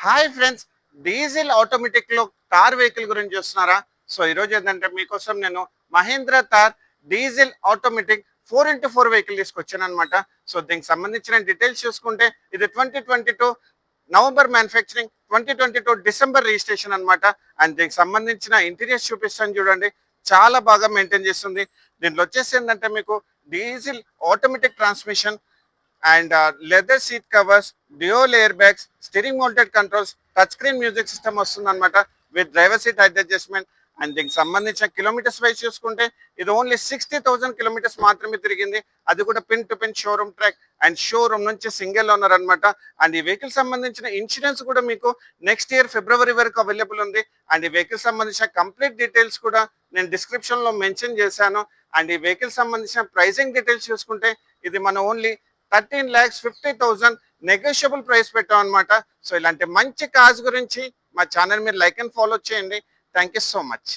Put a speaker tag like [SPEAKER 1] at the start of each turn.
[SPEAKER 1] Hi friends, diesel automatic లో Thar vehicle గురించి చూస్తున్నారా? సో ఈరోజు ఏంటంటే మీకోసం నేను Mahindra Thar diesel automatic 4x4 vehicle తీసుకొచ్చాను అనమాట. సో దీనికి సంబంధించిన డీటెయిల్స్ చూసుకుంటే ఇది 2022 నవంబర్ మ్యానుఫ్యాక్చరింగ్, 2022 డిసెంబర్ రిజిస్ట్రేషన్ అనమాట. అండ్ దీనికి సంబంధించిన ఇంటీరియర్స్ చూపిస్తాను చూడండి, చాలా బాగా మెయింటైన్ చేస్తుంది. దీంట్లో వచ్చేసి ఏంటంటే మీకు diesel automatic transmission and leather seat covers, dual air bags, steering mounted controls, touch screen music system వస్తుంది అనమాట with driver seat height adjustment. And దీనికి సంబంధించిన కిలోమీటర్స్ వైజ్ చూసుకుంటే ఇది ఓన్లీ 60,000 కిలోమీటర్స్ మాత్రమే తిరిగింది. అది కూడా pin to pin showroom track and showroom నుంచి సింగిల్ ఓనర్ అనమాట. అండ్ ఈ వెహికల్ సంబంధించిన ఇన్సూరెన్స్ కూడా మీకు నెక్స్ట్ ఇయర్ ఫిబ్రవరి వరకు అవైలబుల్ ఉంది. అండ్ ఈ వెహికల్ సంబంధించిన కంప్లీట్ డీటెయిల్స్ కూడా నేను డిస్క్రిప్షన్ లో మెన్షన్ చేశాను. అండ్ ఈ వెహికల్ సంబంధించిన ప్రైసింగ్ డీటెయిల్స్ చూసుకుంటే ఇది మన ఓన్లీ 13,50,000 నెగోషియబుల్ ప్రైస్ పెట్టాం అనమాట. సో ఇలాంటి మంచి కార్స్ గురించి మా ఛానల్ మీరు లైక్ అండ్ ఫాలో చేయండి. Thank you so much.